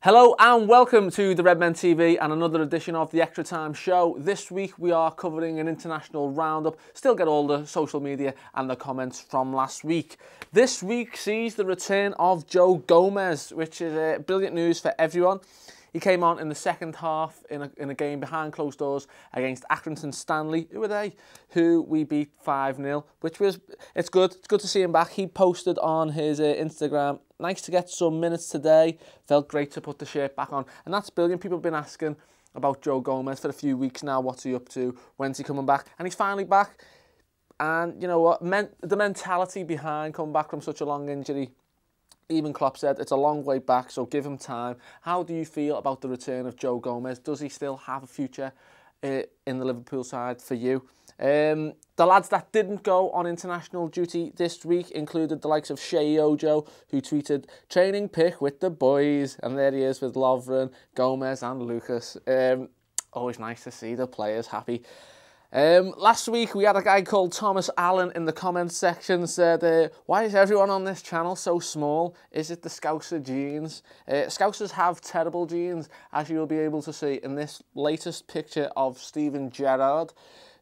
Hello and welcome to the Redmen TV and another edition of the Extra Time Show. This week we are covering an international roundup. Still get all the social media and the comments from last week. This week sees the return of Joe Gomez, which is brilliant news for everyone. He came on in the second half in a game behind closed doors against Accrington Stanley, who we beat 5-0, it's good. It's good to see him back. He posted on his Instagram, nice to get some minutes today. Felt great to put the shirt back on. And that's brilliant. People have been asking about Joe Gomez for a few weeks now. What's he up to? When's he coming back? And he's finally back. And you know what? The mentality behind coming back from such a long injury, even Klopp said it's a long way back, so give him time. How do you feel about the return of Joe Gomez? Does he still have a future in the Liverpool side for you? The lads that didn't go on international duty this week included the likes of Shea Ojo, who tweeted, "Training pic with the boys," and there he is with Lovren, Gomez and Lucas. Always nice to see the players happy. Last week we had a guy called Thomas Allen in the comments section said, why is everyone on this channel so small? Is it the Scouser genes? Scousers have terrible genes, as you'll be able to see in this latest picture of Steven Gerrard,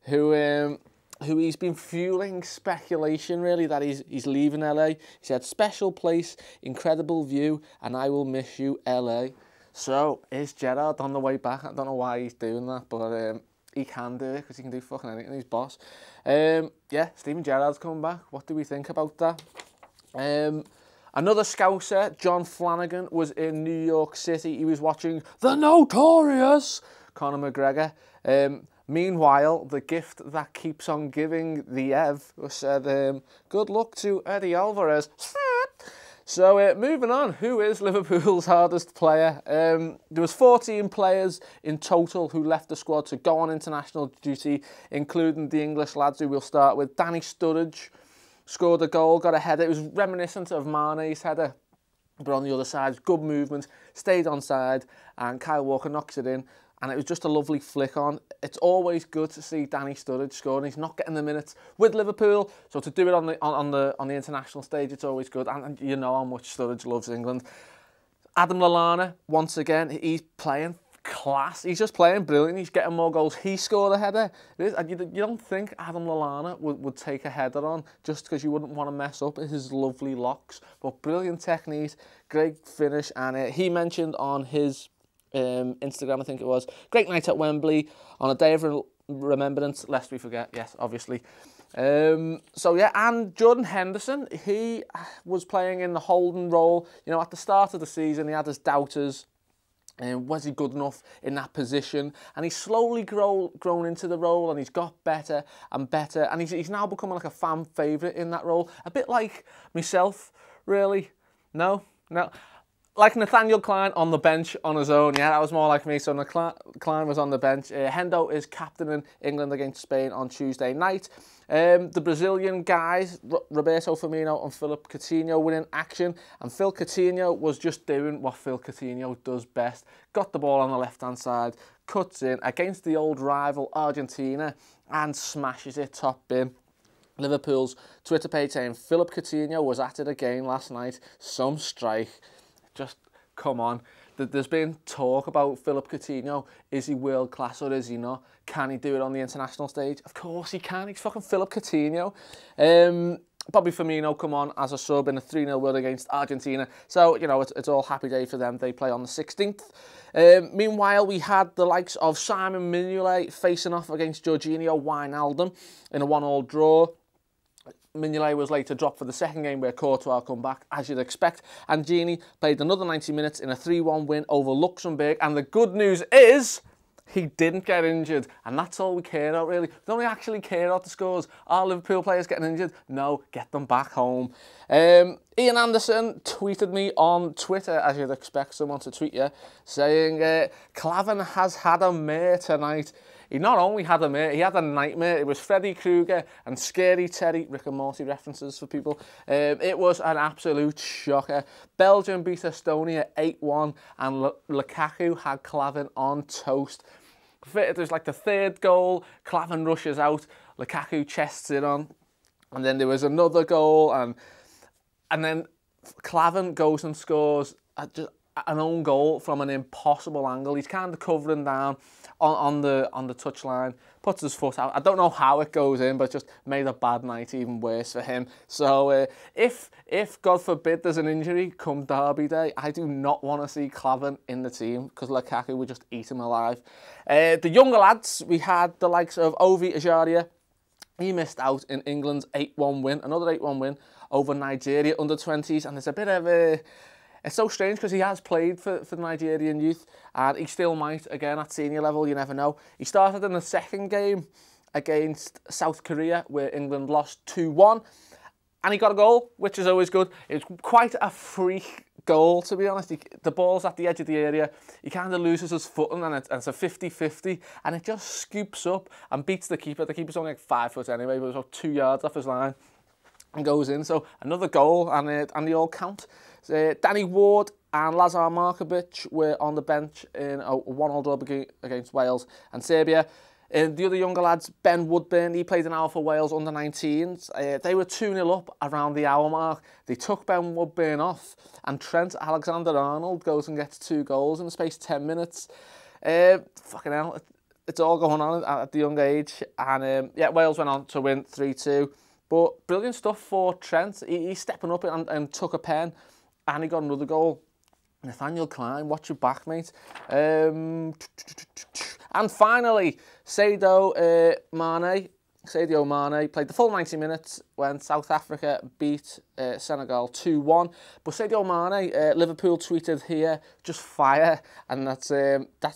who he's been fueling speculation really that he's leaving LA. He said, "Special place, incredible view, and I will miss you, LA." So is Gerrard on the way back? I don't know why he's doing that, but he can do it because he can do fucking anything. He's boss. Yeah, Steven Gerrard's coming back. What do we think about that? Another Scouser, John Flanagan, was in New York City. He was watching the notorious Conor McGregor. Meanwhile, the gift that keeps on giving, the Ev, said, good luck to Eddie Alvarez. So moving on, who is Liverpool's hardest player? There was 14 players in total who left the squad to go on international duty, including the English lads who we'll start with. Danny Sturridge scored a goal, got a header. It was reminiscent of Mane's header, but on the other side, good movement, stayed on side, and Kyle Walker knocks it in. And it was just a lovely flick on. It's always good to see Danny Sturridge score, and he's not getting the minutes with Liverpool. So to do it on the international stage, it's always good. And you know how much Sturridge loves England. Adam Lallana, once again, he's playing class. He's just playing brilliant. He's getting more goals. He scored a header. And you don't think Adam Lallana would take a header on just because you wouldn't want to mess up his lovely locks. But brilliant technique, great finish. And he mentioned on his Instagram, I think it was, great night at Wembley on a day of remembrance, lest we forget, yes, obviously. So yeah, and Jordan Henderson, he was playing in the holding role. You know, at the start of the season, he had his doubters. Was he good enough in that position? And he's slowly grown into the role, and he's got better and better. And he's now becoming like a fan favourite in that role. A bit like myself, really. No. Like Nathaniel Klein on the bench on his own. Yeah, that was more like me. So Klein was on the bench. Hendo is captaining England against Spain on Tuesday night. The Brazilian guys, Roberto Firmino and Philip Coutinho, were in action. And Phil Coutinho was just doing what Phil Coutinho does best. Got the ball on the left-hand side, cuts in against the old rival Argentina and smashes it top bin. Liverpool's Twitter page saying Philip Coutinho was at it again last night. Some strike. Just come on. There's been talk about Philip Coutinho. Is he world class or is he not? Can he do it on the international stage? Of course he can. He's fucking Philip Coutinho. Bobby Firmino come on as a sub in a 3-0 win against Argentina. So, you know, it's all happy day for them. They play on the 16th. Meanwhile, we had the likes of Simon Mignolet facing off against Jorginho Wijnaldum in a 1-1 draw. Mignolet was later dropped for the second game where Courtois come back, as you'd expect. And Gini played another 90 minutes in a 3-1 win over Luxembourg. And the good news is he didn't get injured. And that's all we care about, really. We don't actually care about the scores. Are Liverpool players getting injured? No, get them back home. Ian Anderson tweeted me on Twitter, as you'd expect someone to tweet you, saying, Klavan has had a mare tonight. He not only had a mare, he had a nightmare. It was Freddy Krueger and Scary Terry, Rick and Morty references for people. It was an absolute shocker. Belgium beat Estonia 8-1 and Lukaku had Klavan on toast. It was like the third goal, Klavan rushes out, Lukaku chests it on, and then there was another goal, and then Klavan goes and scores. an own goal from an impossible angle. He's kind of covering down on the touchline, puts his foot out. I don't know how it goes in, but it just made a bad night even worse for him. So if God forbid there's an injury come Derby Day, I do not want to see Klavan in the team, because Lukaku would just eat him alive. The younger lads, we had the likes of Ovi Ajaria. He missed out in England's 8-1 win, another 8-1 win over Nigeria under-20s, and there's a bit of a... It's so strange because he has played for the Nigerian youth, and he still might again at senior level, you never know. He started in the second game against South Korea, where England lost 2-1, and he got a goal, which is always good. It was quite a freak goal, to be honest. The ball's at the edge of the area, he kind of loses his footing, and it's a 50-50, and it just scoops up and beats the keeper. The keeper's only like 5 foot anyway, but it was about 2 yards off his line, and goes in. So another goal, and they all count. Danny Ward and Lazar Markovic were on the bench in a 1-1 draw against Wales and Serbia. The other younger lads, Ben Woodburn, he played an hour for Wales under-19s. They were 2-0 up around the hour mark. They took Ben Woodburn off, and Trent Alexander-Arnold goes and gets 2 goals in the space of 10 minutes. Fucking hell, it's all going on at the young age. And yeah, Wales went on to win 3-2. But brilliant stuff for Trent. He's stepping up and took a pen, and he got another goal. Nathaniel Klein, watch your back, mate. And finally, Sadio Mane played the full 90 minutes when South Africa beat Senegal 2-1. But Sadio Mane, Liverpool tweeted here, just fire, and that's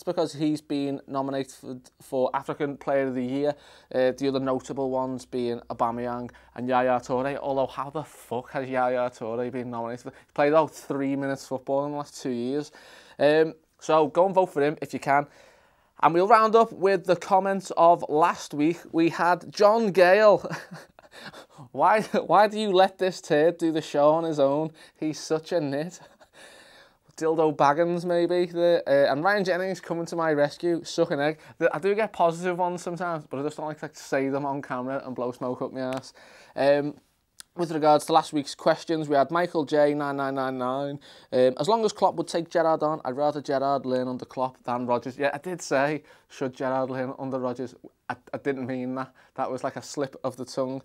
because he's been nominated for African Player of the Year. The other notable ones being Aubameyang and Yaya Toure. Although, how the fuck has Yaya Toure been nominated? He's played about 3 minutes football in the last 2 years. So go and vote for him if you can. And we'll round up with the comments of last week. We had John Gale. Why do you let this turd do the show on his own? He's such a nit. Dildo Baggins, maybe. And Ryan Jennings coming to my rescue. Suck an egg. I do get positive ones sometimes, but I just don't like to say them on camera and blow smoke up my ass. With regards to last week's questions, we had Michael J 9999. As long as Klopp would take Gerrard on, I'd rather Gerrard learn under Klopp than Rodgers. Yeah, I did say, should Gerrard learn under Rodgers? I didn't mean that. That was like a slip of the tongue.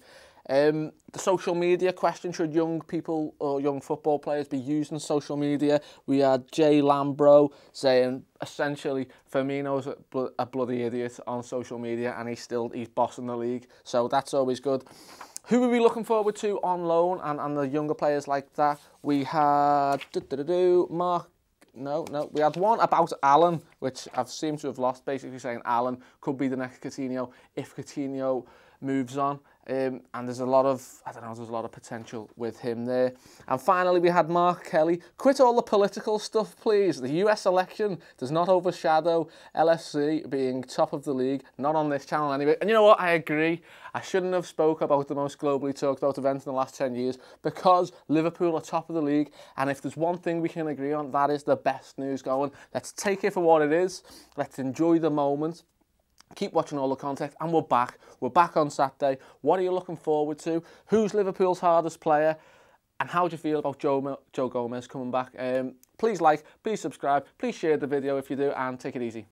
The social media question, should young people or young football players be using social media? We had Jay Lambro saying, essentially, Firmino's a bloody idiot on social media, and he's bossing the league. So that's always good. Who were we looking forward to on loan and the younger players like that? We had Mark. No. We had one about Alan, which I've seemed to have lost, basically saying Alan could be the next Coutinho if Coutinho moves on. And there's a lot of, there's a lot of potential with him there. And finally, we had Mark Kelly. Quit all the political stuff, please. The US election does not overshadow LFC being top of the league. Not on this channel anyway. And you know what? I agree. I shouldn't have spoke about the most globally talked about event in the last 10 years because Liverpool are top of the league. And if there's one thing we can agree on, that is the best news going. Let's take it for what it is. Let's enjoy the moment. Keep watching all the content, and we're back. We're back on Saturday. What are you looking forward to? Who's Liverpool's hardest player? And how do you feel about Joe Gomez coming back? Please like, please subscribe, please share the video if you do, and take it easy.